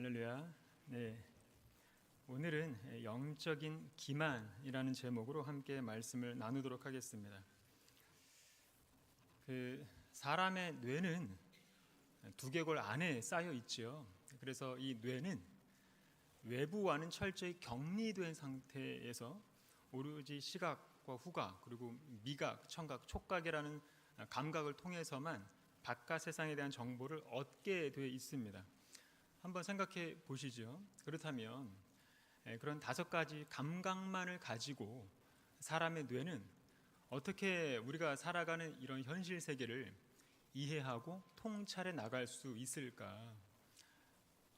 할렐루야. 네, 오늘은 영적인 기만이라는 제목으로 함께 말씀을 나누도록 하겠습니다. 사람의 뇌는 두개골 안에 쌓여 있지요. 그래서 이 뇌는 외부와는 철저히 격리된 상태에서 오로지 시각과 후각 그리고 미각, 청각, 촉각이라는 감각을 통해서만 바깥 세상에 대한 정보를 얻게 되어 있습니다. 한번 생각해 보시죠. 그렇다면 그런 5가지 감각만을 가지고 사람의 뇌는 어떻게 우리가 살아가는 이런 현실 세계를 이해하고 통찰해 나갈 수 있을까?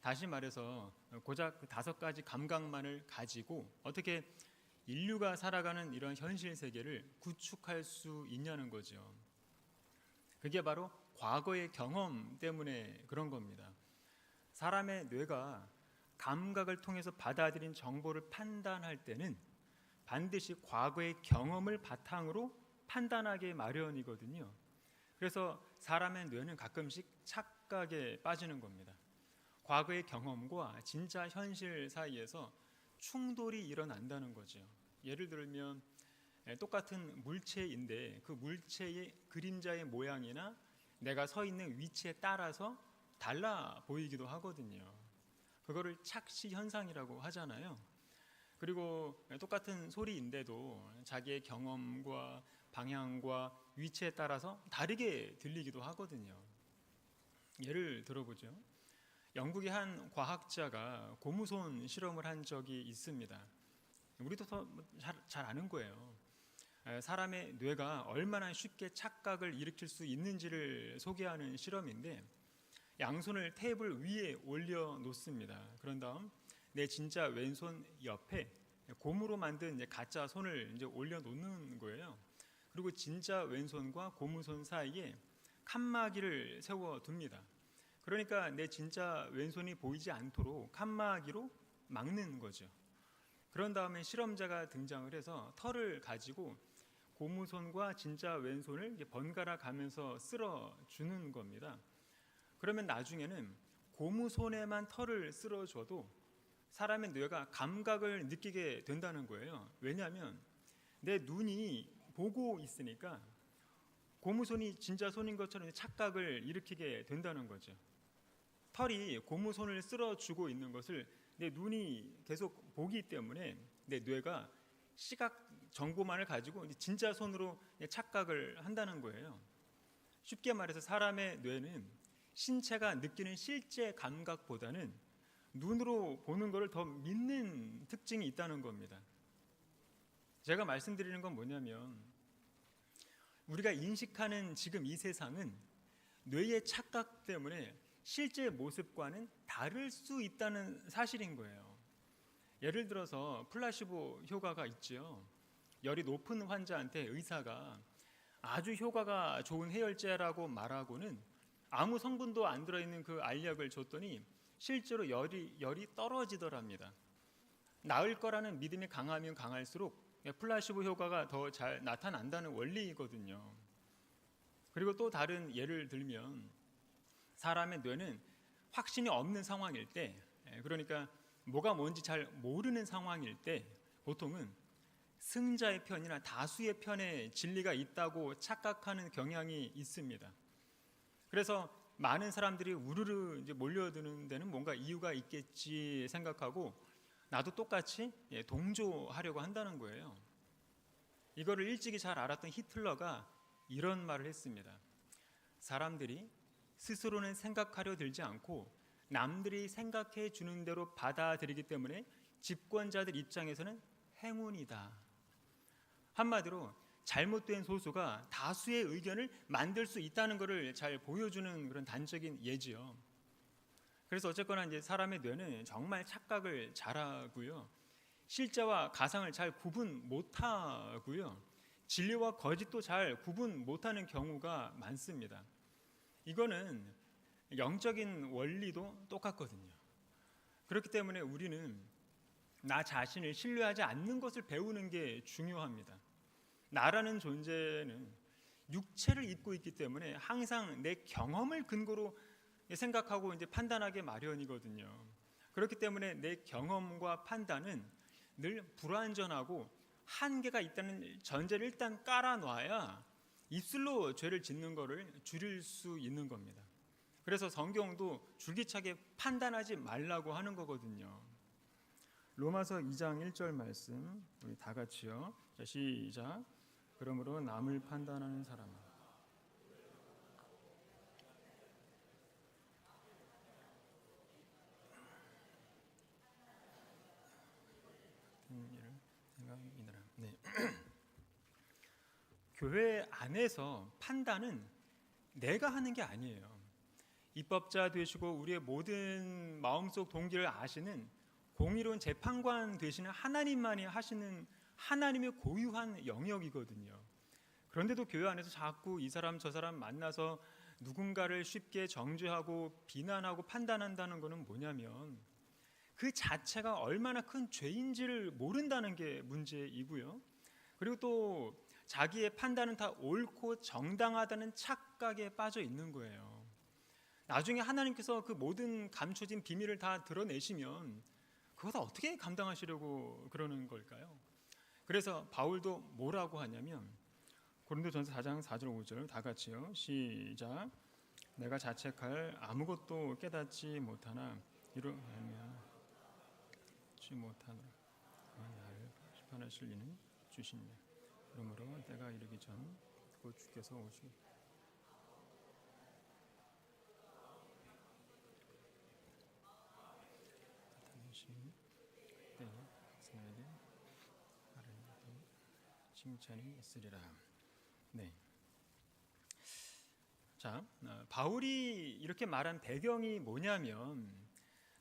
다시 말해서 고작 그 5가지 감각만을 가지고 어떻게 인류가 살아가는 이런 현실 세계를 구축할 수 있냐는 거죠. 그게 바로 과거의 경험 때문에 그런 겁니다. 사람의 뇌가 감각을 통해서 받아들인 정보를 판단할 때는 반드시 과거의 경험을 바탕으로 판단하게 마련이거든요. 그래서 사람의 뇌는 가끔씩 착각에 빠지는 겁니다. 과거의 경험과 진짜 현실 사이에서 충돌이 일어난다는 거죠. 예를 들면 똑같은 물체인데 그 물체의 그림자의 모양이나 내가 서 있는 위치에 따라서 달라 보이기도 하거든요. 그거를 착시 현상이라고 하잖아요. 그리고 똑같은 소리인데도 자기의 경험과 방향과 위치에 따라서 다르게 들리기도 하거든요. 예를 들어보죠. 영국의 한 과학자가 고무손 실험을 한 적이 있습니다. 우리도 잘 아는 거예요. 사람의 뇌가 얼마나 쉽게 착각을 일으킬 수 있는지를 소개하는 실험인데, 양손을 테이블 위에 올려놓습니다. 그런 다음 내 진짜 왼손 옆에 고무로 만든 가짜 손을 이제 올려놓는 거예요. 그리고 진짜 왼손과 고무손 사이에 칸막이를 세워둡니다. 그러니까 내 진짜 왼손이 보이지 않도록 칸막이로 막는 거죠. 그런 다음에 실험자가 등장을 해서 털을 가지고 고무손과 진짜 왼손을 번갈아 가면서 쓸어주는 겁니다. 그러면 나중에는 고무손에만 털을 쓸어줘도 사람의 뇌가 감각을 느끼게 된다는 거예요. 왜냐하면 내 눈이 보고 있으니까 고무손이 진짜 손인 것처럼 착각을 일으키게 된다는 거죠. 털이 고무손을 쓸어주고 있는 것을 내 눈이 계속 보기 때문에 내 뇌가 시각 정보만을 가지고 진짜 손으로 착각을 한다는 거예요. 쉽게 말해서 사람의 뇌는 신체가 느끼는 실제 감각보다는 눈으로 보는 것을 더 믿는 특징이 있다는 겁니다. 제가 말씀드리는 건 뭐냐면, 우리가 인식하는 지금 이 세상은 뇌의 착각 때문에 실제 모습과는 다를 수 있다는 사실인 거예요. 예를 들어서 플라시보 효과가 있죠. 열이 높은 환자한테 의사가 아주 효과가 좋은 해열제라고 말하고는 아무 성분도 안 들어있는 그 알약을 줬더니 실제로 열이 떨어지더랍니다. 나을 거라는 믿음이 강하면 강할수록 플라시보 효과가 더 잘 나타난다는 원리거든요. 그리고 또 다른 예를 들면, 사람의 뇌는 확신이 없는 상황일 때, 그러니까 뭐가 뭔지 잘 모르는 상황일 때 보통은 승자의 편이나 다수의 편에 진리가 있다고 착각하는 경향이 있습니다. 그래서 많은 사람들이 우르르 이제 몰려드는 데는 뭔가 이유가 있겠지 생각하고 나도 똑같이 동조하려고 한다는 거예요. 이거를 일찍이 잘 알았던 히틀러가 이런 말을 했습니다. 사람들이 스스로는 생각하려 들지 않고 남들이 생각해 주는 대로 받아들이기 때문에 집권자들 입장에서는 행운이다. 한마디로 잘못된 소수가 다수의 의견을 만들 수 있다는 것을 잘 보여주는 그런 단적인 예지요. 그래서 어쨌거나 이제 사람의 뇌는 정말 착각을 잘하고요. 실제와 가상을 잘 구분 못하고요. 진리와 거짓도 잘 구분 못하는 경우가 많습니다. 이거는 영적인 원리도 똑같거든요. 그렇기 때문에 우리는 나 자신을 신뢰하지 않는 것을 배우는 게 중요합니다. 나라는 존재는 육체를 입고 있기 때문에 항상 내 경험을 근거로 생각하고 이제 판단하게 마련이거든요. 그렇기 때문에 내 경험과 판단은 늘 불완전하고 한계가 있다는 전제를 일단 깔아놔야 입술로 죄를 짓는 것을 줄일 수 있는 겁니다. 그래서 성경도 줄기차게 판단하지 말라고 하는 거거든요. 로마서 2장 1절 말씀 우리 다 같이요. 자, 시작. 그러므로 남을 판단하는 사람은 네. 교회 안에서 판단은 내가 하는 게 아니에요. 입법자 되시고 우리의 모든 마음속 동기를 아시는 공의로운 재판관 되시는 하나님만이 하시는 하나님의 고유한 영역이거든요. 그런데도 교회 안에서 자꾸 이 사람 저 사람 만나서 누군가를 쉽게 정죄하고 비난하고 판단한다는 것은 뭐냐면 그 자체가 얼마나 큰 죄인지를 모른다는 게 문제이고요. 그리고 또 자기의 판단은 다 옳고 정당하다는 착각에 빠져 있는 거예요. 나중에 하나님께서 그 모든 감춰진 비밀을 다 드러내시면 그거 다 어떻게 감당하시려고 그러는 걸까요? 그래서 바울도 뭐라고 하냐면 고린도전서 4장 4절 5절 다 같이요. 시작. 내가 자책할 아무것도 깨닫지 못하나 이러하면 못하노라. 나를 심판하실 이는 주시니 그러므로 때가 이르기 전 곧 주께서 오시기 칭찬이 있으리라. 네. 자, 바울이 이렇게 말한 배경이 뭐냐면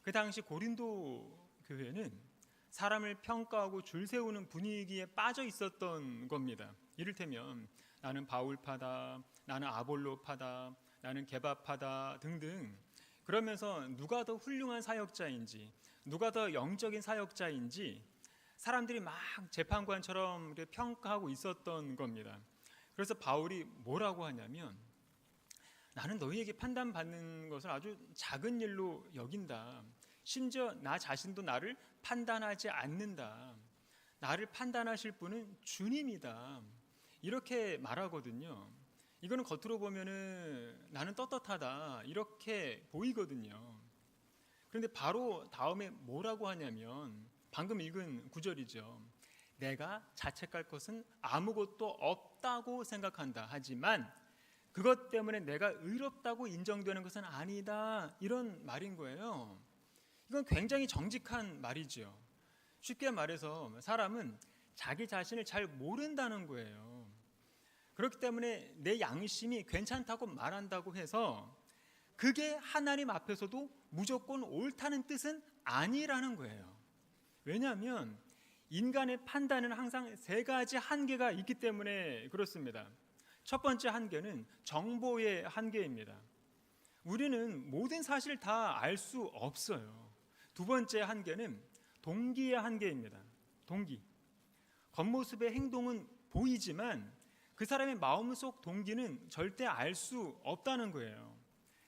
그 당시 고린도 교회는 사람을 평가하고 줄 세우는 분위기에 빠져 있었던 겁니다. 이를테면 나는 바울파다, 나는 아볼로파다, 나는 게바파다 등등. 그러면서 누가 더 훌륭한 사역자인지, 누가 더 영적인 사역자인지 사람들이 막 재판관처럼 이렇게 평가하고 있었던 겁니다. 그래서 바울이 뭐라고 하냐면 나는 너희에게 판단받는 것을 아주 작은 일로 여긴다. 심지어 나 자신도 나를 판단하지 않는다. 나를 판단하실 분은 주님이다. 이렇게 말하거든요. 이거는 겉으로 보면은 나는 떳떳하다 이렇게 보이거든요. 그런데 바로 다음에 뭐라고 하냐면 방금 읽은 구절이죠. 내가 자책할 것은 아무것도 없다고 생각한다. 하지만 그것 때문에 내가 의롭다고 인정되는 것은 아니다. 이런 말인 거예요. 이건 굉장히 정직한 말이죠. 쉽게 말해서 사람은 자기 자신을 잘 모른다는 거예요. 그렇기 때문에 내 양심이 괜찮다고 말한다고 해서 그게 하나님 앞에서도 무조건 옳다는 뜻은 아니라는 거예요. 왜냐하면 인간의 판단은 항상 세 가지 한계가 있기 때문에 그렇습니다. 첫 번째 한계는 정보의 한계입니다. 우리는 모든 사실을 다 알 수 없어요. 두 번째 한계는 동기의 한계입니다. 동기. 겉모습의 행동은 보이지만 그 사람의 마음속 동기는 절대 알 수 없다는 거예요.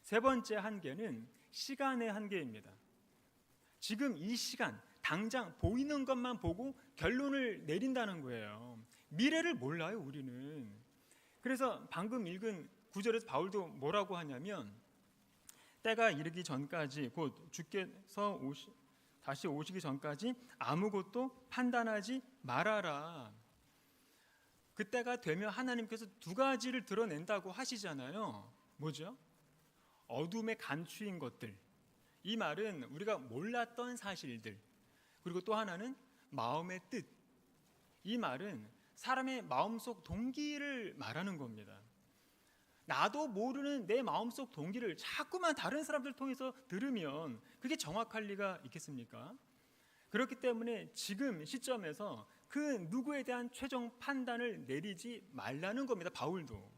세 번째 한계는 시간의 한계입니다. 지금 이 시간, 당장 보이는 것만 보고 결론을 내린다는 거예요. 미래를 몰라요, 우리는. 그래서 방금 읽은 구절에서 바울도 뭐라고 하냐면 때가 이르기 전까지 곧 주께서 다시 오시기 전까지 아무것도 판단하지 말아라. 그때가 되면 하나님께서 두 가지를 드러낸다고 하시잖아요. 뭐죠? 어둠에 감추인 것들. 이 말은 우리가 몰랐던 사실들. 그리고 또 하나는 마음의 뜻. 이 말은 사람의 마음속 동기를 말하는 겁니다. 나도 모르는 내 마음속 동기를 자꾸만 다른 사람들 통해서 들으면 그게 정확할 리가 있겠습니까? 그렇기 때문에 지금 시점에서 그 누구에 대한 최종 판단을 내리지 말라는 겁니다. 바울도.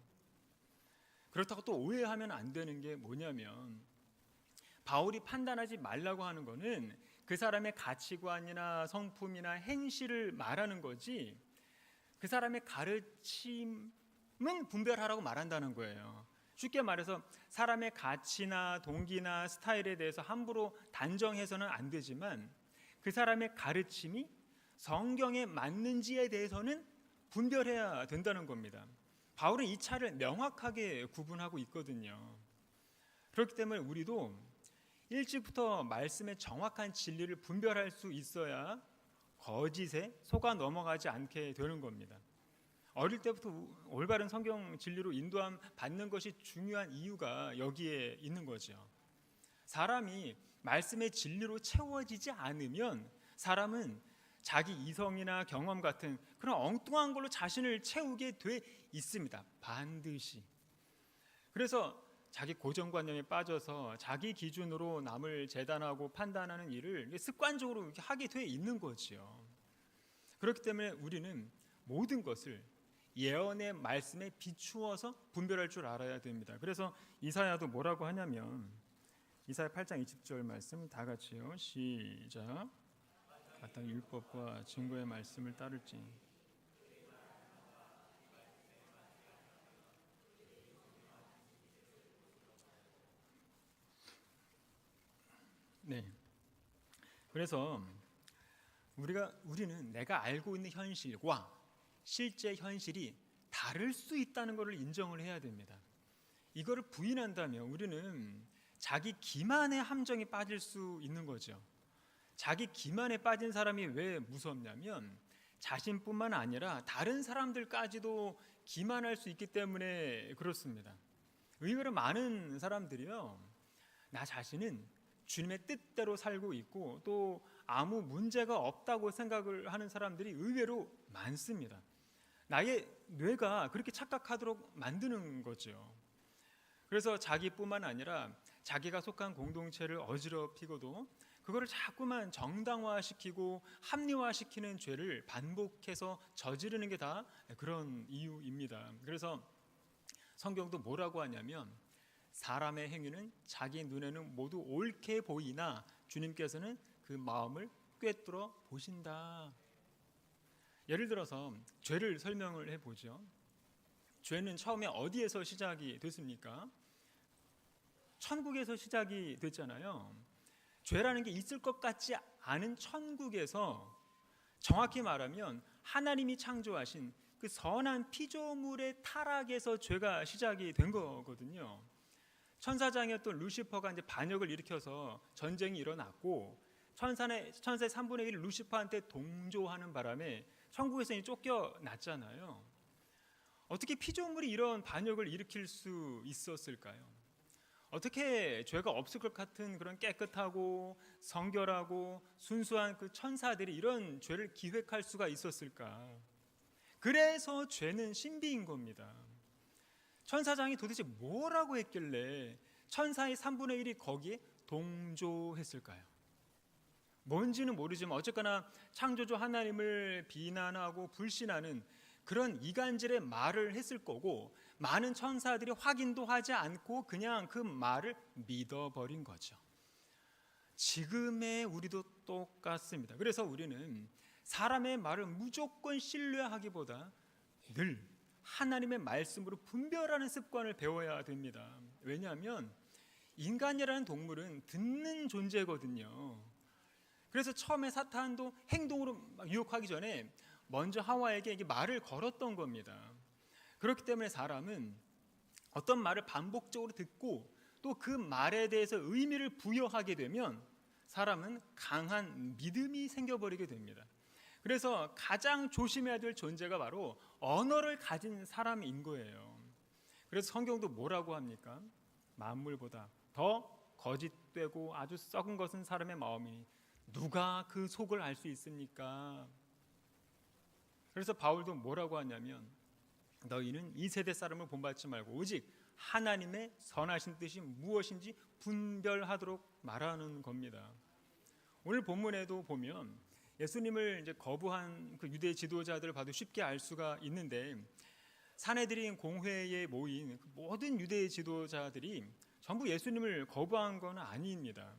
그렇다고 또 오해하면 안 되는 게 뭐냐면 바울이 판단하지 말라고 하는 거는 그 사람의 가치관이나 성품이나 행실을 말하는 거지 그 사람의 가르침은 분별하라고 말한다는 거예요. 쉽게 말해서 사람의 가치나 동기나 스타일에 대해서 함부로 단정해서는 안 되지만 그 사람의 가르침이 성경에 맞는지에 대해서는 분별해야 된다는 겁니다. 바울은 이 차를 명확하게 구분하고 있거든요. 그렇기 때문에 우리도 일찍부터 말씀의 정확한 진리를 분별할 수 있어야 거짓에 속아 넘어가지 않게 되는 겁니다. 어릴 때부터 올바른 성경 진리로 인도함 받는 것이 중요한 이유가 여기에 있는 거죠. 사람이 말씀의 진리로 채워지지 않으면 사람은 자기 이성이나 경험 같은 그런 엉뚱한 걸로 자신을 채우게 돼 있습니다. 반드시. 그래서 자기 고정관념에 빠져서 자기 기준으로 남을 재단하고 판단하는 일을 습관적으로 이렇게 하게 돼 있는 거지요. 그렇기 때문에 우리는 모든 것을 예언의 말씀에 비추어서 분별할 줄 알아야 됩니다. 그래서 이사야도 뭐라고 하냐면 이사야 8장 20절 말씀 다 같이요. 시작. 마땅히 율법과 증거의 말씀을 따를지. 네. 그래서 우리는 내가 알고 있는 현실과 실제 현실이 다를 수 있다는 것을 인정을 해야 됩니다. 이거를 부인한다면 우리는 자기 기만의 함정에 빠질 수 있는 거죠. 자기 기만에 빠진 사람이 왜 무섭냐면 자신뿐만 아니라 다른 사람들까지도 기만할 수 있기 때문에 그렇습니다. 의외로 많은 사람들이요, 나 자신은 주님의 뜻대로 살고 있고 또 아무 문제가 없다고 생각을 하는 사람들이 의외로 많습니다. 나의 뇌가 그렇게 착각하도록 만드는 거죠. 그래서 자기뿐만 아니라 자기가 속한 공동체를 어지럽히고도 그거를 자꾸만 정당화시키고 합리화시키는 죄를 반복해서 저지르는 게 다 그런 이유입니다. 그래서 성경도 뭐라고 하냐면 사람의 행위는 자기 눈에는 모두 옳게 보이나 주님께서는 그 마음을 꿰뚫어 보신다. 예를 들어서 죄를 설명을 해보죠. 죄는 처음에 어디에서 시작이 됐습니까? 천국에서 시작이 됐잖아요. 죄라는 게 있을 것 같지 않은 천국에서 정확히 말하면 하나님이 창조하신 그 선한 피조물의 타락에서 죄가 시작이 된 거거든요. 천사장이었던 루시퍼가 이제 반역을 일으켜서 전쟁이 일어났고 천사의 3분의 1 루시퍼한테 동조하는 바람에 천국에서 쫓겨났잖아요. 어떻게 피조물이 이런 반역을 일으킬 수 있었을까요? 어떻게 죄가 없을 것 같은 그런 깨끗하고 성결하고 순수한 그 천사들이 이런 죄를 기획할 수가 있었을까? 그래서 죄는 신비인 겁니다. 천사장이 도대체 뭐라고 했길래 천사의 3분의 1이 거기에 동조했을까요? 뭔지는 모르지만 어쨌거나 창조주 하나님을 비난하고 불신하는 그런 이간질의 말을 했을 거고 많은 천사들이 확인도 하지 않고 그냥 그 말을 믿어버린 거죠. 지금의 우리도 똑같습니다. 그래서 우리는 사람의 말을 무조건 신뢰하기보다 늘 하나님의 말씀으로 분별하는 습관을 배워야 됩니다. 왜냐하면 인간이라는 동물은 듣는 존재거든요. 그래서 처음에 사탄도 행동으로 유혹하기 전에 먼저 하와에게 이게 말을 걸었던 겁니다. 그렇기 때문에 사람은 어떤 말을 반복적으로 듣고 또 그 말에 대해서 의미를 부여하게 되면 사람은 강한 믿음이 생겨버리게 됩니다. 그래서 가장 조심해야 될 존재가 바로 언어를 가진 사람인 거예요. 그래서 성경도 뭐라고 합니까? 만물보다 더 거짓되고 아주 썩은 것은 사람의 마음이니 누가 그 속을 알 수 있습니까? 그래서 바울도 뭐라고 하냐면 너희는 이 세대 사람을 본받지 말고 오직 하나님의 선하신 뜻이 무엇인지 분별하도록 말하는 겁니다. 오늘 본문에도 보면 예수님을 이제 거부한 그 유대 지도자들을 봐도 쉽게 알 수가 있는데 사내들인 공회에 모인 모든 유대 지도자들이 전부 예수님을 거부한 건 아닙니다.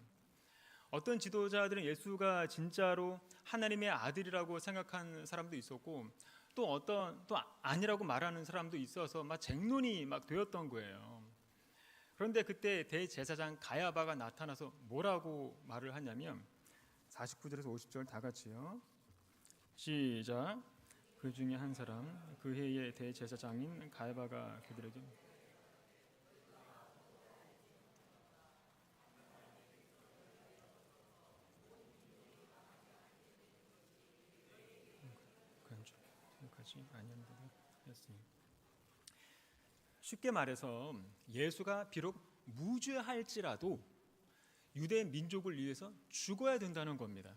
어떤 지도자들은 예수가 진짜로 하나님의 아들이라고 생각한 사람도 있었고 또 아니라고 말하는 사람도 있어서 막 쟁론이 막 되었던 거예요. 그런데 그때 대제사장 가야바가 나타나서 뭐라고 말을 하냐면 49절에서 50절 다 같이요. 시작. 그 중에 한 사람 그 해의 대제사장인 가야바가 그들에게 여기까지 아니었는데 했으니 쉽게 말해서 예수가 비록 무죄할지라도 유대 민족을 위해서 죽어야 된다는 겁니다.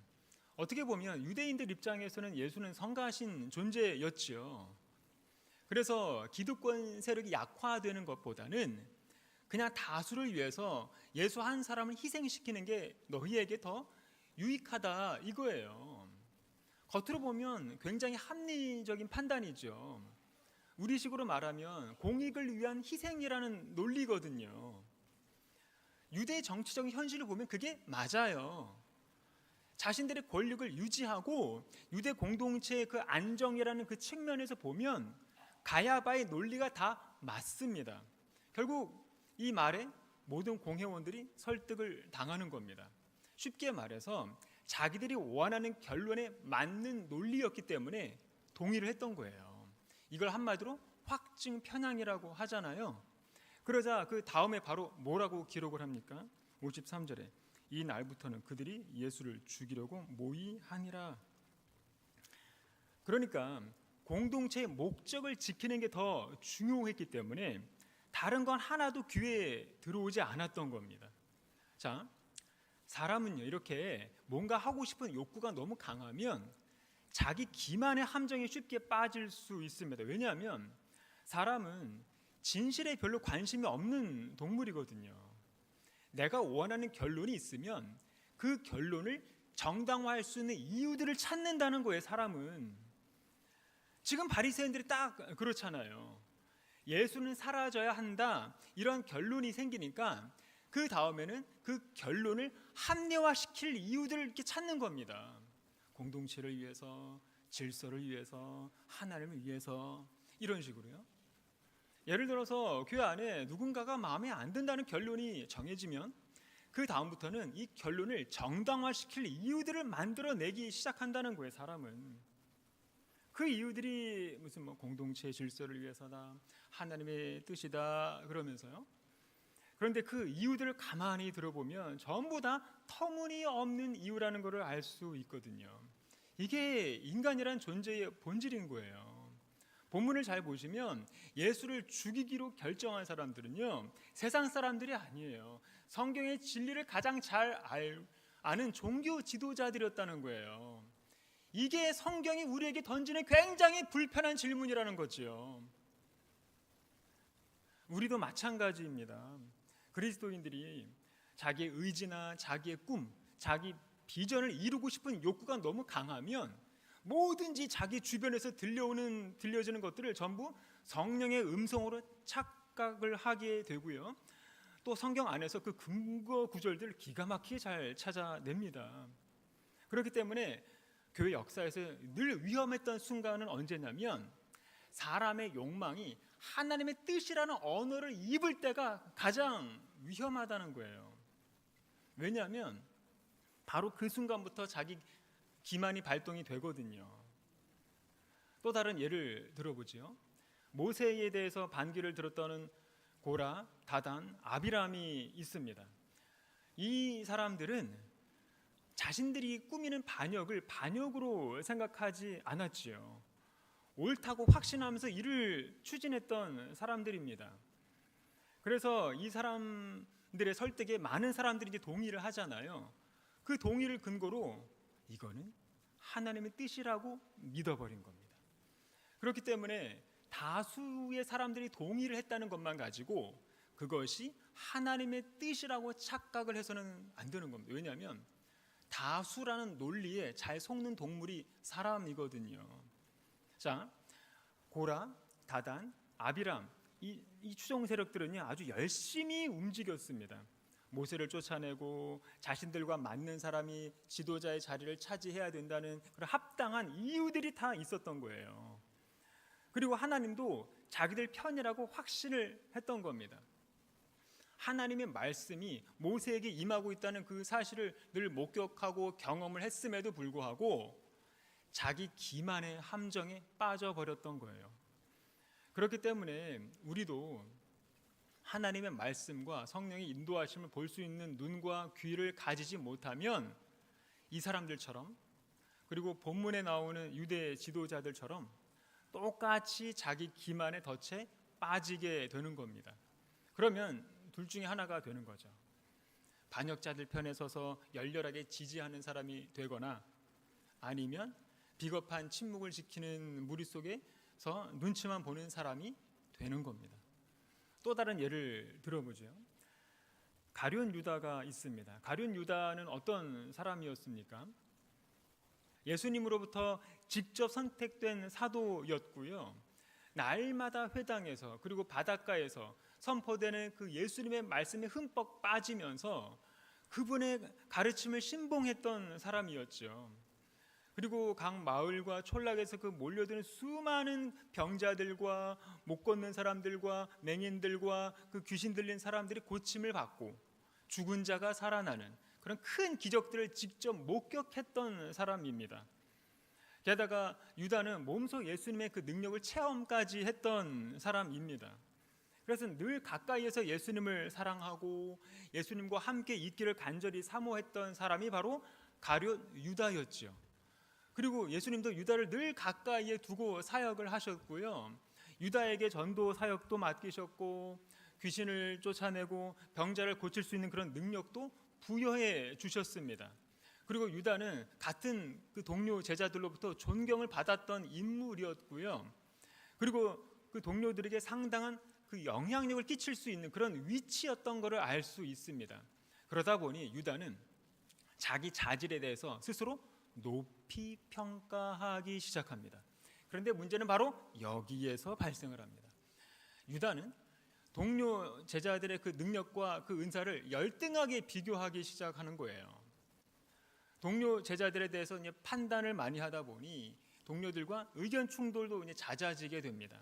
어떻게 보면 유대인들 입장에서는 예수는 성가신 존재였지요. 그래서 기득권 세력이 약화되는 것보다는 그냥 다수를 위해서 예수 한 사람을 희생시키는 게 너희에게 더 유익하다 이거예요. 겉으로 보면 굉장히 합리적인 판단이죠. 우리식으로 말하면 공익을 위한 희생이라는 논리거든요. 유대의 정치적인 현실을 보면 그게 맞아요. 자신들의 권력을 유지하고 유대 공동체의 그 안정이라는 그 측면에서 보면 가야바의 논리가 다 맞습니다. 결국 이 말에 모든 공회원들이 설득을 당하는 겁니다. 쉽게 말해서 자기들이 원하는 결론에 맞는 논리였기 때문에 동의를 했던 거예요. 이걸 한마디로 확증 편향이라고 하잖아요. 그러자 그 다음에 바로 뭐라고 기록을 합니까? 53절에 이 날부터는 그들이 예수를 죽이려고 모의하니라. 그러니까 공동체의 목적을 지키는 게 더 중요했기 때문에 다른 건 하나도 귀에 들어오지 않았던 겁니다. 자, 사람은요 이렇게 뭔가 하고 싶은 욕구가 너무 강하면 자기 기만의 함정에 쉽게 빠질 수 있습니다. 왜냐하면 사람은 진실에 별로 관심이 없는 동물이거든요. 내가 원하는 결론이 있으면 그 결론을 정당화할 수 있는 이유들을 찾는다는 거예요. 사람은 지금 바리새인들이 딱 그렇잖아요. 예수는 사라져야 한다 이런 결론이 생기니까 그 다음에는 그 결론을 합리화시킬 이유들을 이렇게 찾는 겁니다. 공동체를 위해서, 질서를 위해서, 하나님을 위해서 이런 식으로요. 예를 들어서 교회 안에 누군가가 마음에 안 든다는 결론이 정해지면 그 다음부터는 이 결론을 정당화시킬 이유들을 만들어내기 시작한다는 거예요. 사람은 그 이유들이 무슨 공동체의 질서를 위해서다, 하나님의 뜻이다 그러면서요. 그런데 그 이유들을 가만히 들어보면 전부 다 터무니없는 이유라는 것을 알 수 있거든요. 이게 인간이란 존재의 본질인 거예요. 본문을 잘 보시면 예수를 죽이기로 결정한 사람들은요 세상 사람들이 아니에요. 성경의 진리를 가장 잘 아는 종교 지도자들이었다는 거예요. 이게 성경이 우리에게 던지는 굉장히 불편한 질문이라는 거죠. 우리도 마찬가지입니다. 그리스도인들이 자기의 의지나 자기의 꿈, 자기 비전을 이루고 싶은 욕구가 너무 강하면 뭐든지 자기 주변에서 들려지는 것들을 전부 성령의 음성으로 착각을 하게 되고요. 또 성경 안에서 그 근거 구절들을 기가 막히게 잘 찾아냅니다. 그렇기 때문에 교회 역사에서 늘 위험했던 순간은 언제냐면 사람의 욕망이 하나님의 뜻이라는 언어를 입을 때가 가장 위험하다는 거예요. 왜냐하면 바로 그 순간부터 자기 기만이 발동이 되거든요. 또 다른 예를 들어보지요. 모세에 대해서 반기를 들었던 고라, 다단, 아비람이 있습니다. 이 사람들은 자신들이 꾸미는 반역을 반역으로 생각하지 않았지요. 옳다고 확신하면서 이를 추진했던 사람들입니다. 그래서 이 사람들의 설득에 많은 사람들이 이제 동의를 하잖아요. 그 동의를 근거로 이거는 하나님의 뜻이라고 믿어버린 겁니다. 그렇기 때문에 다수의 사람들이 동의를 했다는 것만 가지고 그것이 하나님의 뜻이라고 착각을 해서는 안 되는 겁니다. 왜냐하면 다수라는 논리에 잘 속는 동물이 사람이거든요. 자, 고라, 다단, 아비람 이 추종 세력들은요 아주 열심히 움직였습니다. 모세를 쫓아내고 자신들과 맞는 사람이 지도자의 자리를 차지해야 된다는 그런 합당한 이유들이 다 있었던 거예요. 그리고 하나님도 자기들 편이라고 확신을 했던 겁니다. 하나님의 말씀이 모세에게 임하고 있다는 그 사실을 늘 목격하고 경험을 했음에도 불구하고 자기 기만의 함정에 빠져버렸던 거예요. 그렇기 때문에 우리도 하나님의 말씀과 성령의 인도하심을 볼 수 있는 눈과 귀를 가지지 못하면 이 사람들처럼, 그리고 본문에 나오는 유대 지도자들처럼 똑같이 자기 기만의 덫에 빠지게 되는 겁니다. 그러면 둘 중에 하나가 되는 거죠. 반역자들 편에 서서 열렬하게 지지하는 사람이 되거나, 아니면 비겁한 침묵을 지키는 무리 속에서 눈치만 보는 사람이 되는 겁니다. 또 다른 예를 들어보죠. 가룟 유다가 있습니다. 가룟 유다는 어떤 사람이었습니까? 예수님으로부터 직접 선택된 사도였고요. 날마다 회당에서 그리고 바닷가에서 선포되는 그 예수님의 말씀에 흠뻑 빠지면서 그분의 가르침을 신봉했던 사람이었죠. 그리고 각 마을과 촌락에서 그 몰려드는 수많은 병자들과 못 걷는 사람들과 맹인들과 그 귀신 들린 사람들이 고침을 받고 죽은 자가 살아나는 그런 큰 기적들을 직접 목격했던 사람입니다. 게다가 유다는 몸소 예수님의 그 능력을 체험까지 했던 사람입니다. 그래서 늘 가까이에서 예수님을 사랑하고 예수님과 함께 있기를 간절히 사모했던 사람이 바로 가룟 유다였죠. 그리고 예수님도 유다를 늘 가까이에 두고 사역을 하셨고요. 유다에게 전도 사역도 맡기셨고 귀신을 쫓아내고 병자를 고칠 수 있는 그런 능력도 부여해 주셨습니다. 그리고 유다는 같은 그 동료 제자들로부터 존경을 받았던 인물이었고요. 그리고 그 동료들에게 상당한 그 영향력을 끼칠 수 있는 그런 위치였던 것을 알 수 있습니다. 그러다 보니 유다는 자기 자질에 대해서 스스로 높이 평가하기 시작합니다. 그런데 문제는 바로 여기에서 발생을 합니다. 유다는 동료 제자들의 그 능력과 그 은사를 열등하게 비교하기 시작하는 거예요. 동료 제자들에 대해서 이제 판단을 많이 하다 보니 동료들과 의견 충돌도 이제 잦아지게 됩니다.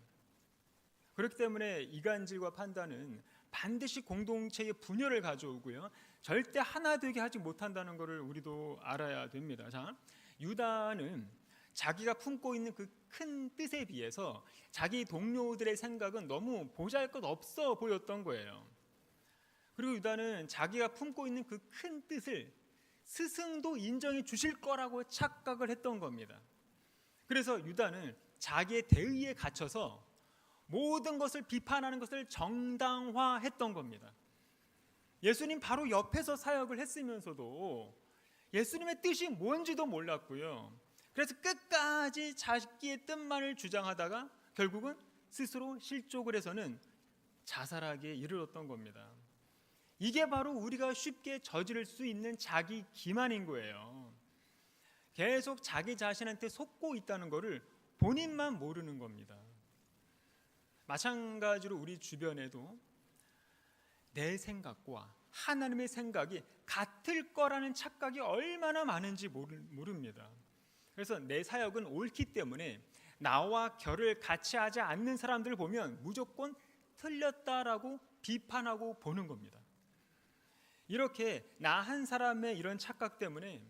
그렇기 때문에 이간질과 판단은 반드시 공동체의 분열을 가져오고요. 절대 하나 되게 하지 못한다는 것을 우리도 알아야 됩니다. 자, 유다는 자기가 품고 있는 그 큰 뜻에 비해서 자기 동료들의 생각은 너무 보잘것없어 보였던 거예요. 그리고 유다는 자기가 품고 있는 그 큰 뜻을 스승도 인정해 주실 거라고 착각을 했던 겁니다. 그래서 유다는 자기의 대의에 갇혀서 모든 것을 비판하는 것을 정당화했던 겁니다. 예수님 바로 옆에서 사역을 했으면서도 예수님의 뜻이 뭔지도 몰랐고요. 그래서 끝까지 자기의 뜻만을 주장하다가 결국은 스스로 실족을 해서는 자살하기에 이르렀던 겁니다. 이게 바로 우리가 쉽게 저지를 수 있는 자기 기만인 거예요. 계속 자기 자신한테 속고 있다는 것을 본인만 모르는 겁니다. 마찬가지로 우리 주변에도 내 생각과 하나님의 생각이 같을 거라는 착각이 얼마나 많은지 모릅니다. 그래서 내 사역은 옳기 때문에 나와 결을 같이 하지 않는 사람들을 보면 무조건 틀렸다라고 비판하고 보는 겁니다. 이렇게 나 한 사람의 이런 착각 때문에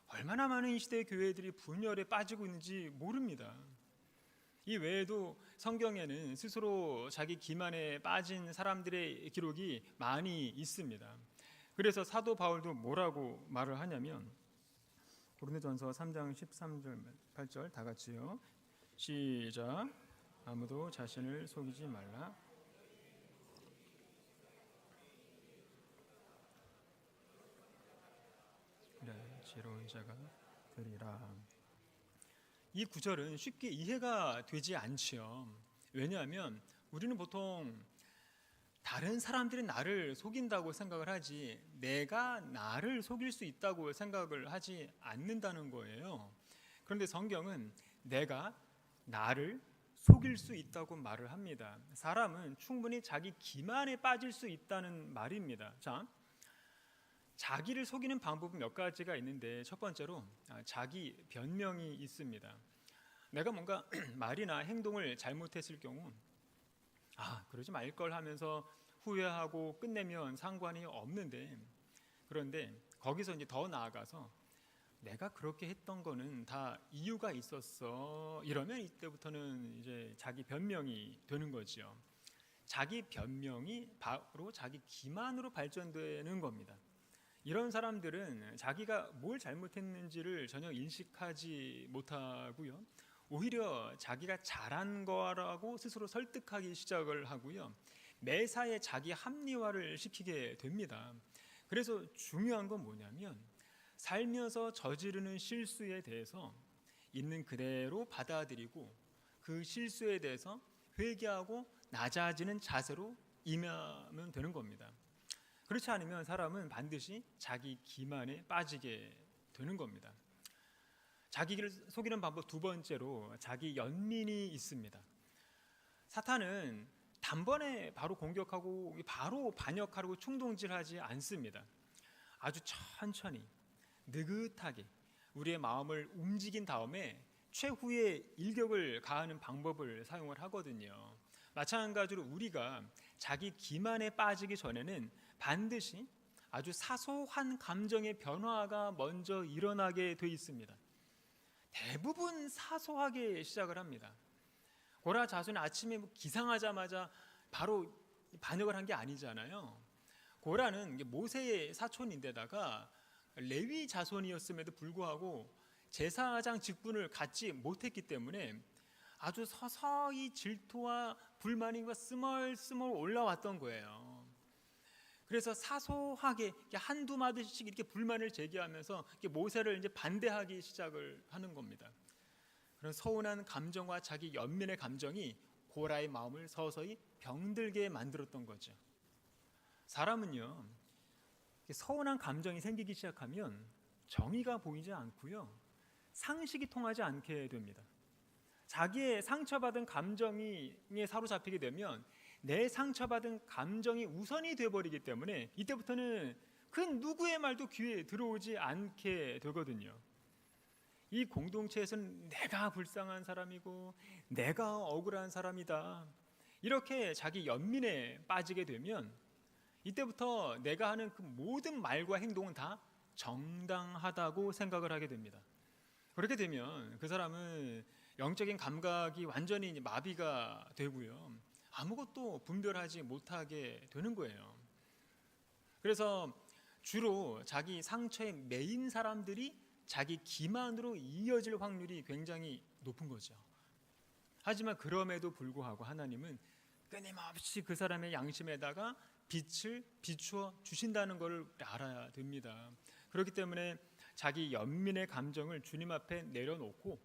얼마나 많은 이 시대의 교회들이 분열에 빠지고 있는지 모릅니다. 이 외에도 성경에는 스스로 자기 기만에 빠진 사람들의 기록이 많이 있습니다. 그래서 사도 바울도 뭐라고 말을 하냐면 고린도전서 3장 13절 8절 다 같이요. 시작. 아무도 자신을 속이지 말라. 그래, 지혜로운 자가 되리라. 이 구절은 쉽게 이해가 되지 않지요. 왜냐하면 우리는 보통 다른 사람들이 나를 속인다고 생각을 하지 내가 나를 속일 수 있다고 생각을 하지 않는다는 거예요. 그런데 성경은 내가 나를 속일 수 있다고 말을 합니다. 사람은 충분히 자기 기만에 빠질 수 있다는 말입니다. 자, 자기를 속이는 방법은 몇 가지가 있는데 첫 번째로 자기 변명이 있습니다. 내가 뭔가 말이나 행동을 잘못했을 경우 그러지 말 걸 하면서 후회하고 끝내면 상관이 없는데, 그런데 거기서 이제 더 나아가서 내가 그렇게 했던 거는 다 이유가 있었어, 이러면 이때부터는 이제 자기 변명이 되는 거죠. 자기 변명이 바로 자기 기만으로 발전되는 겁니다. 이런 사람들은 자기가 뭘 잘못했는지를 전혀 인식하지 못하고요, 오히려 자기가 잘한 거라고 스스로 설득하기 시작을 하고요, 매사에 자기 합리화를 시키게 됩니다. 그래서 중요한 건 뭐냐면, 살면서 저지르는 실수에 대해서 있는 그대로 받아들이고 그 실수에 대해서 회개하고 낮아지는 자세로 임하면 되는 겁니다. 그렇지 않으면 사람은 반드시 자기 기만에 빠지게 되는 겁니다. 자기를 속이는 방법 두 번째로 자기 연민이 있습니다. 사탄은 단번에 바로 공격하고 바로 반역하려고 충동질하지 않습니다. 아주 천천히 느긋하게 우리의 마음을 움직인 다음에 최후의 일격을 가하는 방법을 사용을 하거든요. 마찬가지로 우리가 자기 기만에 빠지기 전에는 반드시 아주 사소한 감정의 변화가 먼저 일어나게 돼 있습니다. 대부분 사소하게 시작을 합니다. 고라 자손이 아침에 기상하자마자 바로 반역을 한 게 아니잖아요. 고라는 모세의 사촌인데다가 레위 자손이었음에도 불구하고 제사장 직분을 갖지 못했기 때문에 아주 서서히 질투와 불만이 스멀스멀 올라왔던 거예요. 그래서 사소하게 한두 마디씩 이렇게 불만을 제기하면서 모세를 이제 반대하기 시작을 하는 겁니다. 그런 서운한 감정과 자기 연민의 감정이 고라의 마음을 서서히 병들게 만들었던 거죠. 사람은요, 서운한 감정이 생기기 시작하면 정의가 보이지 않고요, 상식이 통하지 않게 됩니다. 자기의 상처받은 감정에 사로잡히게 되면 내 상처받은 감정이 우선이 되어버리기 때문에 이때부터는 그 누구의 말도 귀에 들어오지 않게 되거든요. 이 공동체에서는 내가 불쌍한 사람이고 내가 억울한 사람이다, 이렇게 자기 연민에 빠지게 되면 이때부터 내가 하는 그 모든 말과 행동은 다 정당하다고 생각을 하게 됩니다. 그렇게 되면 그 사람은 영적인 감각이 완전히 마비가 되고요, 아무것도 분별하지 못하게 되는 거예요. 그래서 주로 자기 상처에 매인 사람들이 자기 기만으로 이어질 확률이 굉장히 높은 거죠. 하지만 그럼에도 불구하고 하나님은 끊임없이 그 사람의 양심에다가 빛을 비추어 주신다는 것을 알아야 됩니다. 그렇기 때문에 자기 연민의 감정을 주님 앞에 내려놓고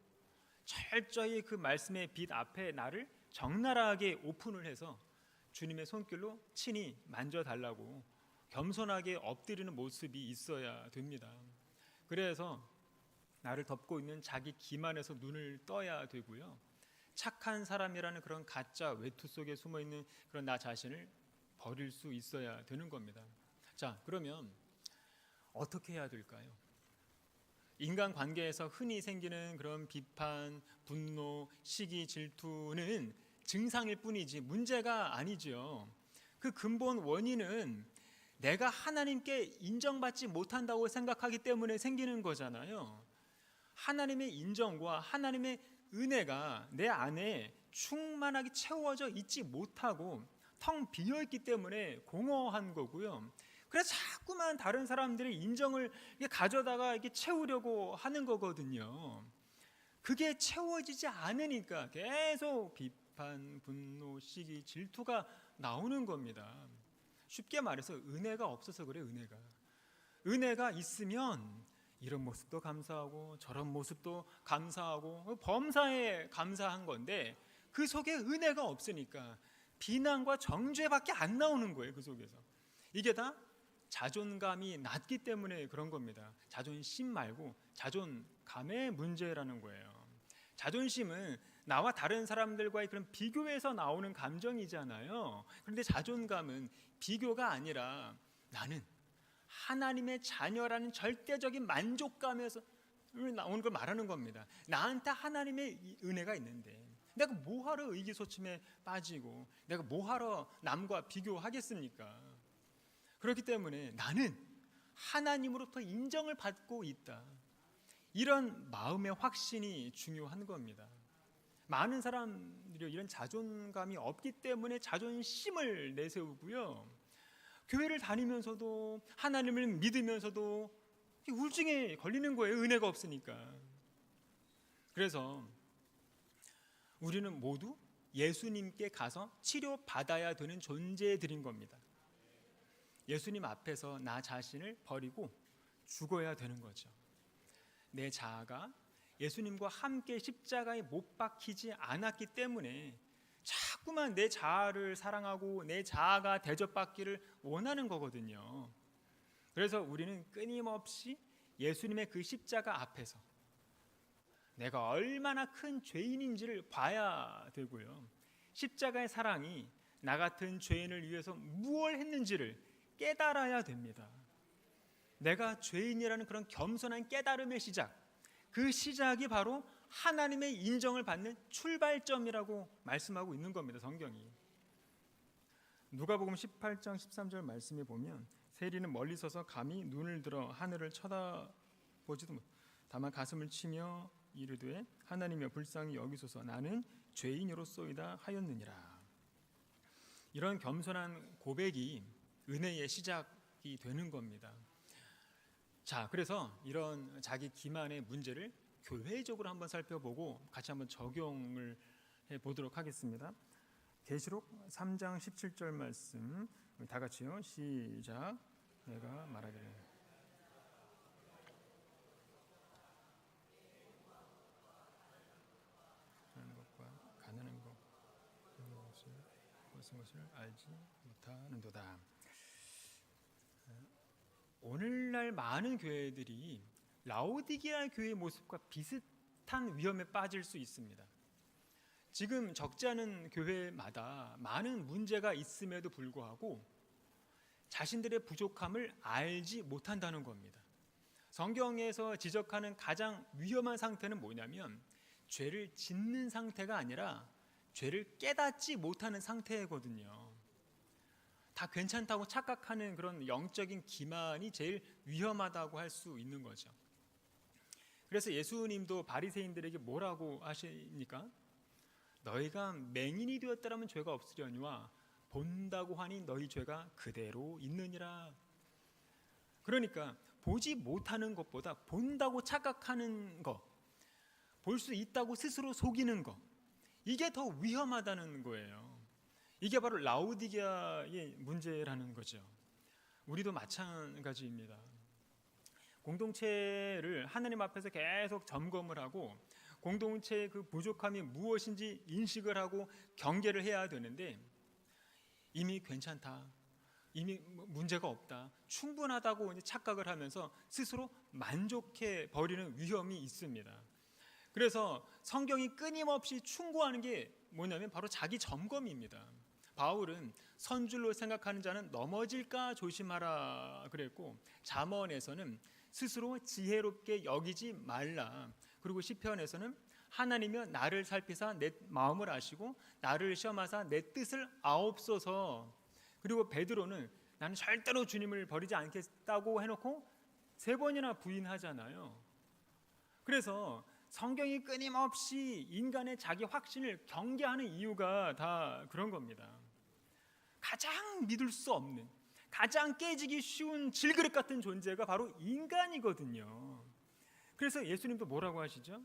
철저히 그 말씀의 빛 앞에 나를 적나라하게 오픈을 해서 주님의 손길로 친히 만져달라고 겸손하게 엎드리는 모습이 있어야 됩니다. 그래서 나를 덮고 있는 자기 기만에서 눈을 떠야 되고요, 착한 사람이라는 그런 가짜 외투 속에 숨어있는 그런 나 자신을 버릴 수 있어야 되는 겁니다. 자, 그러면 어떻게 해야 될까요? 인간관계에서 흔히 생기는 그런 비판, 분노, 시기, 질투는 증상일 뿐이지 문제가 아니죠. 그 근본 원인은 내가 하나님께 인정받지 못한다고 생각하기 때문에 생기는 거잖아요. 하나님의 인정과 하나님의 은혜가 내 안에 충만하게 채워져 있지 못하고 텅 비어있기 때문에 공허한 거고요. 그래서 자꾸만 다른 사람들의 인정을 가져다가 이렇게 채우려고 하는 거거든요. 그게 채워지지 않으니까 계속 비판, 분노, 시기, 질투가 나오는 겁니다. 쉽게 말해서 은혜가 없어서 그래. 은혜가 있으면 이런 모습도 감사하고 저런 모습도 감사하고 범사에 감사한 건데 그 속에 은혜가 없으니까 비난과 정죄밖에 안 나오는 거예요. 그 속에서. 이게 다 자존감이 낮기 때문에 그런 겁니다. 자존심 말고 자존감의 문제라는 거예요. 자존심은 나와 다른 사람들과의 그런 비교에서 나오는 감정이잖아요. 그런데 자존감은 비교가 아니라 나는 하나님의 자녀라는 절대적인 만족감에서 나오는 걸 말하는 겁니다. 나한테 하나님의 은혜가 있는데, 내가 뭐하러 의기소침에 빠지고 내가 뭐하러 남과 비교하겠습니까? 그렇기 때문에 나는 하나님으로부터 인정을 받고 있다. 이런 마음의 확신이 중요한 겁니다. 많은 사람들이 이런 자존감이 없기 때문에 자존심을 내세우고요, 교회를 다니면서도 하나님을 믿으면서도 우울증에 걸리는 거예요. 은혜가 없으니까. 그래서 우리는 모두 예수님께 가서 치료받아야 되는 존재들인 겁니다. 예수님 앞에서 나 자신을 버리고 죽어야 되는 거죠. 내 자아가 예수님과 함께 십자가에 못 박히지 않았기 때문에 자꾸만 내 자아를 사랑하고 내 자아가 대접받기를 원하는 거거든요. 그래서 우리는 끊임없이 예수님의 그 십자가 앞에서 내가 얼마나 큰 죄인인지를 봐야 되고요, 십자가의 사랑이 나 같은 죄인을 위해서 무엇을 했는지를 깨달아야 됩니다. 내가 죄인이라는 그런 겸손한 깨달음의 시작, 그 시작이 바로 하나님의 인정을 받는 출발점이라고 말씀하고 있는 겁니다. 성경이. 누가복음 18장 13절 말씀에 보면 세리는 멀리 서서 감히 눈을 들어 하늘을 쳐다보지도 못, 다만 가슴을 치며 이르되 하나님이여 불쌍히 여기소서 나는 죄인으로소이다 하였느니라. 이런 겸손한 고백이 은혜의 시작이 되는 겁니다. 자, 그래서 이런 자기 기만의 문제를 교회적으로 한번 살펴보고 같이 한번 적용을 해보도록 하겠습니다. 계시록 3장 17절 말씀 다 같이요. 시작. 내가 말하기를 하는 것과 가난한 것을 알지 못하는도다. 오늘날 많은 교회들이 라오디게아 교회의 모습과 비슷한 위험에 빠질 수 있습니다. 지금 적지 않은 교회마다 많은 문제가 있음에도 불구하고 자신들의 부족함을 알지 못한다는 겁니다. 성경에서 지적하는 가장 위험한 상태는 뭐냐면 죄를 짓는 상태가 아니라 죄를 깨닫지 못하는 상태거든요. 다 괜찮다고 착각하는 그런 영적인 기만이 제일 위험하다고 할 수 있는 거죠. 그래서 예수님도 바리새인들에게 뭐라고 하십니까? 너희가 맹인이 되었더라면 죄가 없으려니와 본다고 하니 너희 죄가 그대로 있느니라. 그러니까 보지 못하는 것보다 본다고 착각하는 것, 볼 수 있다고 스스로 속이는 것, 이게 더 위험하다는 거예요. 이게 바로 라오디게아의 문제라는 거죠. 우리도 마찬가지입니다. 공동체를 하나님 앞에서 계속 점검을 하고 공동체의 그 부족함이 무엇인지 인식을 하고 경계를 해야 되는데 이미 괜찮다, 이미 문제가 없다, 충분하다고 이제 착각을 하면서 스스로 만족해 버리는 위험이 있습니다. 그래서 성경이 끊임없이 충고하는 게 뭐냐면 바로 자기 점검입니다. 바울은 선줄로 생각하는 자는 넘어질까 조심하라 그랬고, 잠언에서는 스스로 지혜롭게 여기지 말라, 그리고 시편에서는 하나님이여 나를 살피사 내 마음을 아시고 나를 시험하사 내 뜻을 아옵소서, 그리고 베드로는 나는 절대로 주님을 버리지 않겠다고 해놓고 3번이나 부인하잖아요. 그래서 성경이 끊임없이 인간의 자기 확신을 경계하는 이유가 다 그런 겁니다. 가장 믿을 수 없는, 가장 깨지기 쉬운 질그릇 같은 존재가 바로 인간이거든요. 그래서 예수님도 뭐라고 하시죠?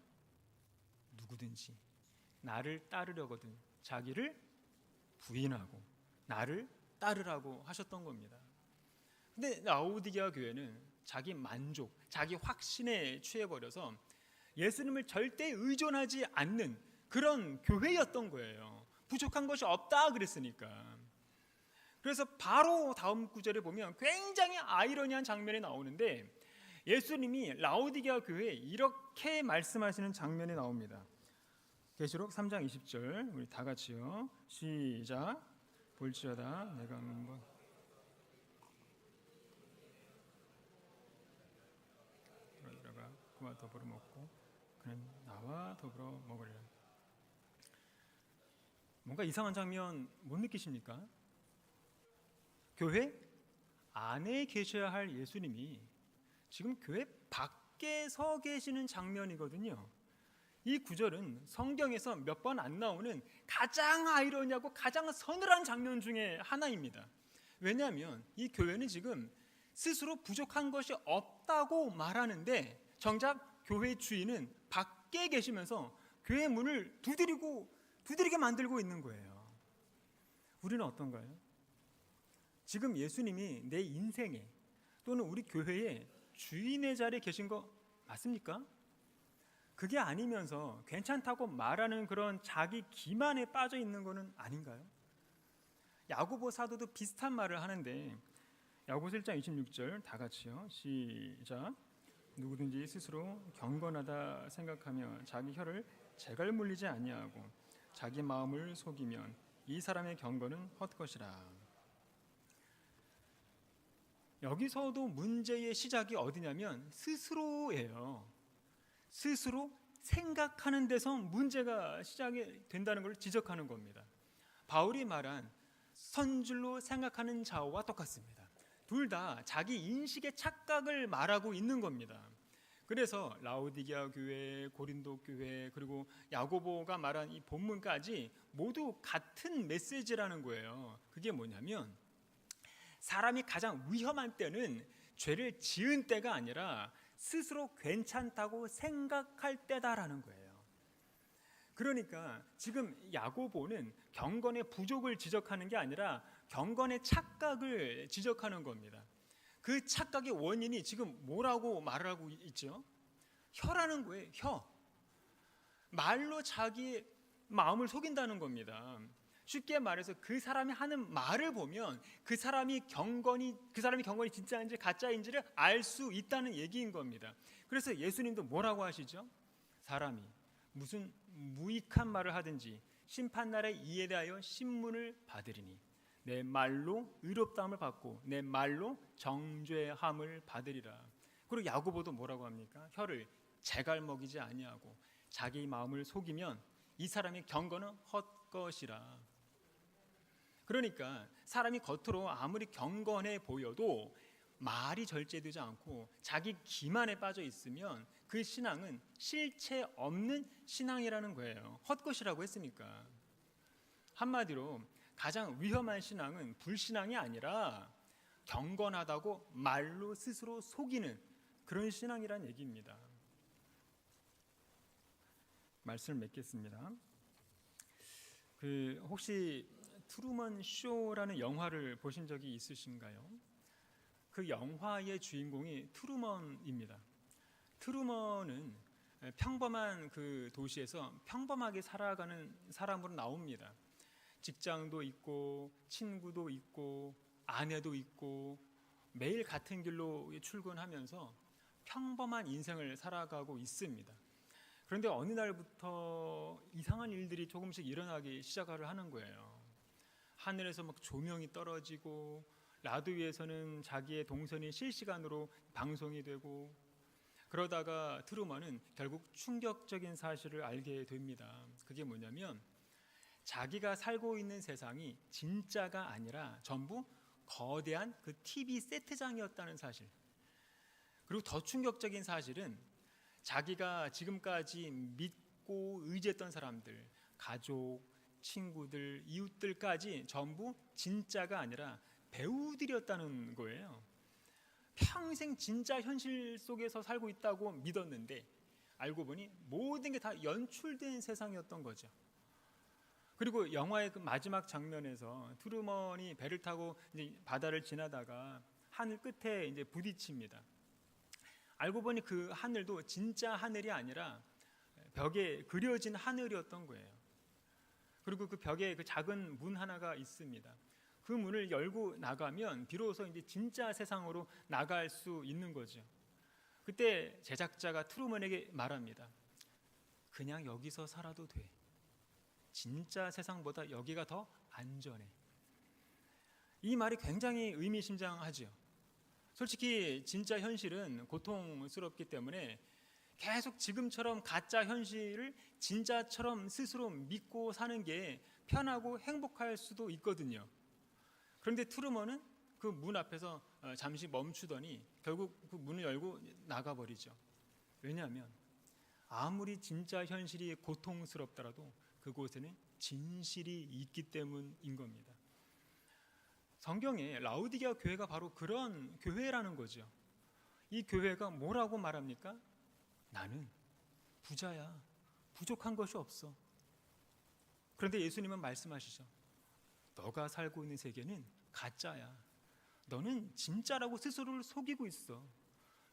누구든지 나를 따르려거든 자기를 부인하고 나를 따르라고 하셨던 겁니다. 근데 라오디게아 교회는 자기 만족, 자기 확신에 취해버려서 예수님을 절대 의존하지 않는 그런 교회였던 거예요. 부족한 것이 없다 그랬으니까. 그래서 바로 다음 구절에 보면 굉장히 아이러니한 장면이 나오는데 예수님이 라오디게아 교회에 이렇게 말씀하시는 장면이 나옵니다. 계시록 3장 20절 우리 다 같이요. 시작. 볼지어다 내가 얻는 것 들어가 그와 더불어 먹고 그는 나와 더불어 먹으리라. 뭔가 이상한 장면 못 느끼십니까? 교회 안에 계셔야 할 예수님이 지금 교회 밖에 서 계시는 장면이거든요. 이 구절은 성경에서 몇 번 안 나오는 가장 아이러니하고 가장 서늘한 장면 중에 하나입니다. 왜냐하면 이 교회는 지금 스스로 부족한 것이 없다고 말하는데 정작 교회 주인은 밖에 계시면서 교회 문을 두드리게 만들고 있는 거예요. 우리는 어떤가요? 지금 예수님이 내 인생에 또는 우리 교회에 주인의 자리에 계신 거 맞습니까? 그게 아니면서 괜찮다고 말하는 그런 자기 기만에 빠져 있는 거는 아닌가요? 야고보 사도도 비슷한 말을 하는데 야고보서 1장 26절 다 같이요. 시작. 누구든지 스스로 경건하다 생각하며 자기 혀를 재갈 물리지 아니하고 자기 마음을 속이면 이 사람의 경건은 헛것이라. 여기서도 문제의 시작이 어디냐면 스스로예요. 스스로 생각하는 데서 문제가 시작이 된다는 걸 지적하는 겁니다. 바울이 말한 선줄로 생각하는 자와 똑같습니다. 둘 다 자기 인식의 착각을 말하고 있는 겁니다. 그래서 라오디게아 교회, 고린도 교회, 그리고 야고보가 말한 이 본문까지 모두 같은 메시지라는 거예요. 그게 뭐냐면 사람이 가장 위험한 때는 죄를 지은 때가 아니라 스스로 괜찮다고 생각할 때다라는 거예요. 그러니까 지금 야고보는 경건의 부족을 지적하는 게 아니라 경건의 착각을 지적하는 겁니다. 그 착각의 원인이 지금 뭐라고 말을 하고 있죠? 혀라는 거예요. 혀. 말로 자기 마음을 속인다는 겁니다. 쉽게 말해서 그 사람이 하는 말을 보면 그 사람이 경건이 진짜인지 가짜인지를 알 수 있다는 얘기인 겁니다. 그래서 예수님도 뭐라고 하시죠? 사람이 무슨 무익한 말을 하든지 심판날에 이에 대하여 신문을 받으리니 내 말로 의롭다함을 받고 내 말로 정죄함을 받으리라. 그리고 야고보도 뭐라고 합니까? 혀를 재갈 먹이지 아니하고 자기 마음을 속이면 이 사람의 경건은 헛것이라. 그러니까 사람이 겉으로 아무리 경건해 보여도 말이 절제되지 않고 자기 기만에 빠져 있으면 그 신앙은 실체 없는 신앙이라는 거예요. 헛것이라고 했으니까. 한마디로 가장 위험한 신앙은 불신앙이 아니라 경건하다고 말로 스스로 속이는 그런 신앙이란 얘기입니다. 말씀을 맺겠습니다. 혹시 트루먼 쇼라는 영화를 보신 적이 있으신가요? 그 영화의 주인공이 트루먼입니다. 트루먼은 평범한 그 도시에서 평범하게 살아가는 사람으로 나옵니다. 직장도 있고 친구도 있고 아내도 있고 매일 같은 길로 출근하면서 평범한 인생을 살아가고 있습니다. 그런데 어느 날부터 이상한 일들이 조금씩 일어나기 시작을 하는 거예요. 하늘에서 막 조명이 떨어지고 라디오 위에서는 자기의 동선이 실시간으로 방송이 되고 그러다가 트루먼은 결국 충격적인 사실을 알게 됩니다. 그게 뭐냐면 자기가 살고 있는 세상이 진짜가 아니라 전부 거대한 그 TV 세트장이었다는 사실. 그리고 더 충격적인 사실은 자기가 지금까지 믿고 의지했던 사람들, 가족, 친구들, 이웃들까지 전부 진짜가 아니라 배우들이었다는 거예요. 평생 진짜 현실 속에서 살고 있다고 믿었는데 알고 보니 모든 게 다 연출된 세상이었던 거죠. 그리고 영화의 그 마지막 장면에서 트루먼이 배를 타고 이제 바다를 지나다가 하늘 끝에 이제 부딪힙니다. 알고 보니 그 하늘도 진짜 하늘이 아니라 벽에 그려진 하늘이었던 거예요. 그리고 그 벽에 그 작은 문 하나가 있습니다. 그 문을 열고 나가면 비로소 이제 진짜 세상으로 나갈 수 있는 거죠. 그때 제작자가 트루먼에게 말합니다. 그냥 여기서 살아도 돼. 진짜 세상보다 여기가 더 안전해. 이 말이 굉장히 의미심장하죠. 솔직히 진짜 현실은 고통스럽기 때문에 계속 지금처럼 가짜 현실을 진짜처럼 스스로 믿고 사는 게 편하고 행복할 수도 있거든요. 그런데 트루먼은 그 문 앞에서 잠시 멈추더니 결국 그 문을 열고 나가버리죠. 왜냐하면 아무리 진짜 현실이 고통스럽더라도 그곳에는 진실이 있기 때문인 겁니다. 성경에 라우디게아 교회가 바로 그런 교회라는 거죠. 이 교회가 뭐라고 말합니까? 나는 부자야. 부족한 것이 없어. 그런데 예수님은 말씀하시죠. 너가 살고 있는 세계는 가짜야. 너는 진짜라고 스스로를 속이고 있어.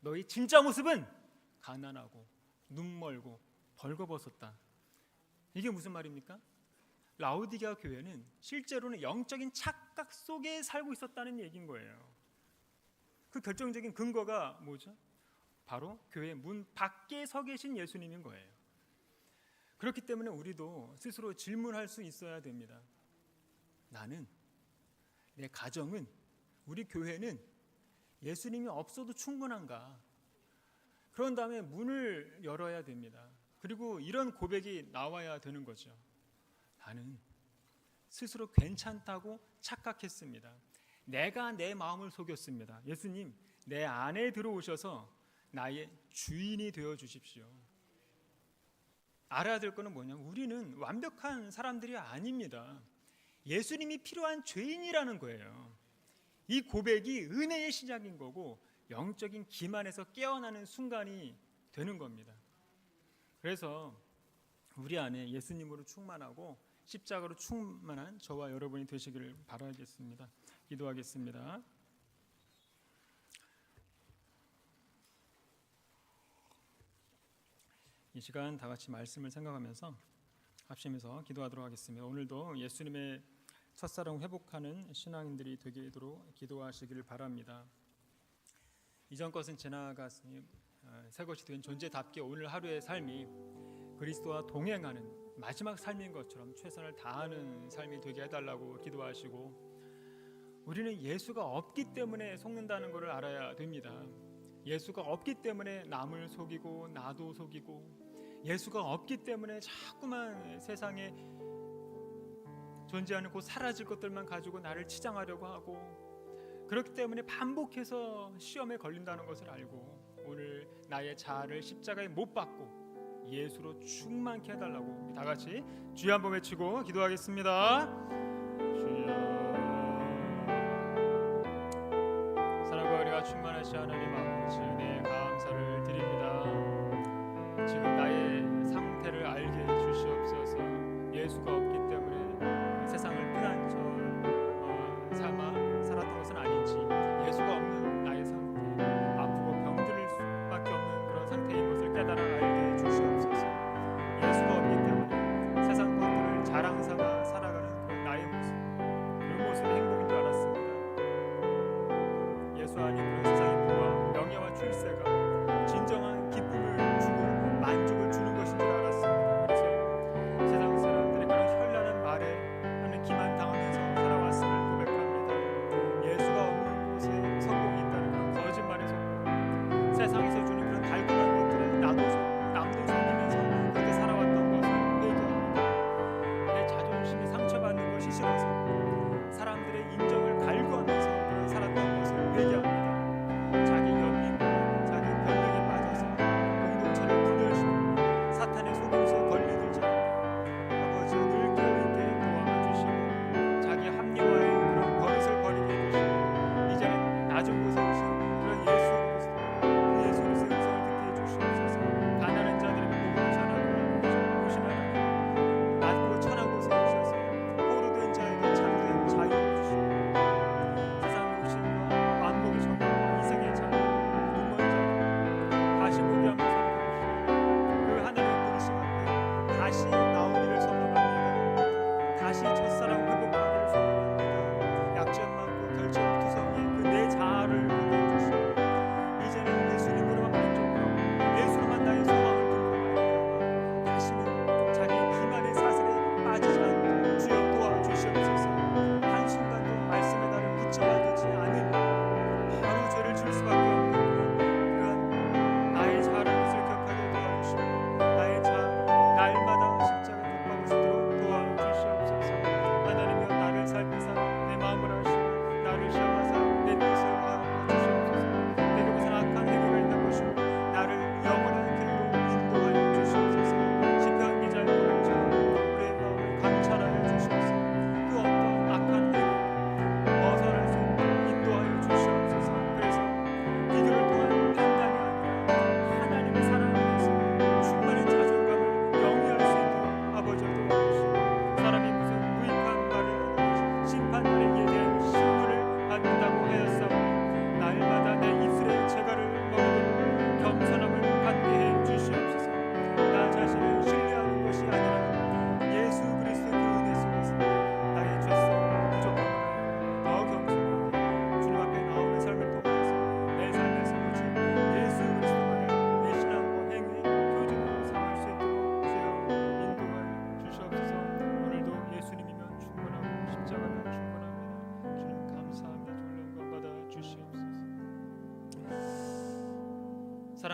너의 진짜 모습은 가난하고 눈 멀고 벌거벗었다. 이게 무슨 말입니까? 라우디게아 교회는 실제로는 영적인 착각 속에 살고 있었다는 얘기인 거예요. 그 결정적인 근거가 뭐죠? 바로 교회 문 밖에 서 계신 예수님인 거예요. 그렇기 때문에 우리도 스스로 질문할 수 있어야 됩니다. 나는, 내 가정은, 우리 교회는 예수님이 없어도 충분한가? 그런 다음에 문을 열어야 됩니다. 그리고 이런 고백이 나와야 되는 거죠. 나는 스스로 괜찮다고 착각했습니다. 내가 내 마음을 속였습니다. 예수님, 내 안에 들어오셔서 나의 주인이 되어 주십시오. 알아야 될 것은 뭐냐면 우리는 완벽한 사람들이 아닙니다. 예수님이 필요한 죄인이라는 거예요. 이 고백이 은혜의 시작인 거고 영적인 기만에서 깨어나는 순간이 되는 겁니다. 그래서 우리 안에 예수님으로 충만하고 십자가로 충만한 저와 여러분이 되시기를 바라겠습니다. 기도하겠습니다. 이 시간 다 같이 말씀을 생각하면서 합심해서 기도하도록 하겠습니다. 오늘도 예수님의 첫사랑 회복하는 신앙인들이 되도록 기도하시기를 바랍니다. 이전 것은 지나갔으니 새 것이 된 존재답게 오늘 하루의 삶이 그리스도와 동행하는 마지막 삶인 것처럼 최선을 다하는 삶이 되게 해달라고 기도하시고, 우리는 예수가 없기 때문에 속는다는 것을 알아야 됩니다. 예수가 없기 때문에 남을 속이고 나도 속이고, 예수가 없기 때문에 자꾸만 세상에 존재하는 곧 사라질 것들만 가지고 나를 치장하려고 하고, 그렇기 때문에 반복해서 시험에 걸린다는 것을 알고 오늘 나의 자아를 십자가에 못 박고 예수로 충만케 해달라고 다 같이 주여 한번 외치고 기도하겠습니다. 주여, 사랑과 은혜가 충만하신 하나님 아버지, 은혜에 감사를 드립니다. 지금 나의 상태를 알게 해주시옵소서. 예수가 없기 때문에 세상을 피난처 삼아 살았던 것은 아닌지, 예수가 없는 나의 상태, 아프고 병들 수밖에 없는 그런 상태인 것을 깨달아 알게 해주시옵소서. 예수가 없기 때문에 세상 것들을 자랑 삼아 살아가는 그 나의 모습, 그 모습이 행복인 줄 알았습니다. 예수 안에 그런 세상의 부와 명예와 출세가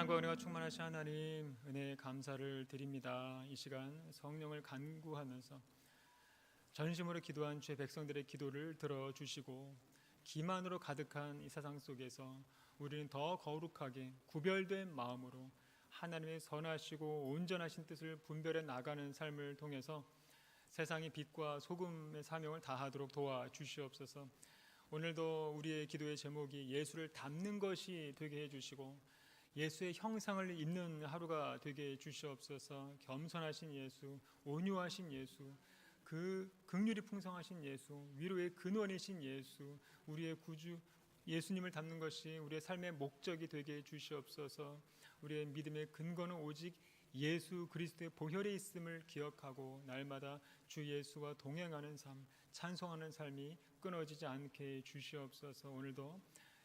사랑과 은혜가 충만하신 하나님, 은혜에 감사를 드립니다. 이 시간 성령을 간구하면서 전심으로 기도한 주의 백성들의 기도를 들어주시고 기만으로 가득한 이 세상 속에서 우리는 더 거룩하게 구별된 마음으로 하나님의 선하시고 온전하신 뜻을 분별해 나가는 삶을 통해서 세상의 빛과 소금의 사명을 다하도록 도와주시옵소서. 오늘도 우리의 기도의 제목이 예수를 닮는 것이 되게 해주시고 예수의 형상을 입는 하루가 되게 해주시옵소서. 겸손하신 예수, 온유하신 예수, 그 긍휼이 풍성하신 예수, 위로의 근원이신 예수, 우리의 구주 예수님을 닮는 것이 우리의 삶의 목적이 되게 해주시옵소서. 우리의 믿음의 근거는 오직 예수 그리스도의 보혈에 있음을 기억하고 날마다 주 예수와 동행하는 삶, 찬송하는 삶이 끊어지지 않게 해주시옵소서. 오늘도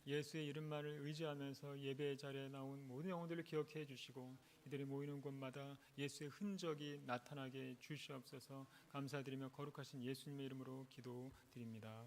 예수의 이름만을 의지하면서 예배 자리에 나온 모든 영혼들을 기억해 주시고 이들이 모이는 곳마다 예수의 흔적이 나타나게 해주시옵소서. 감사드리며 거룩하신 예수님의 이름으로 기도드립니다.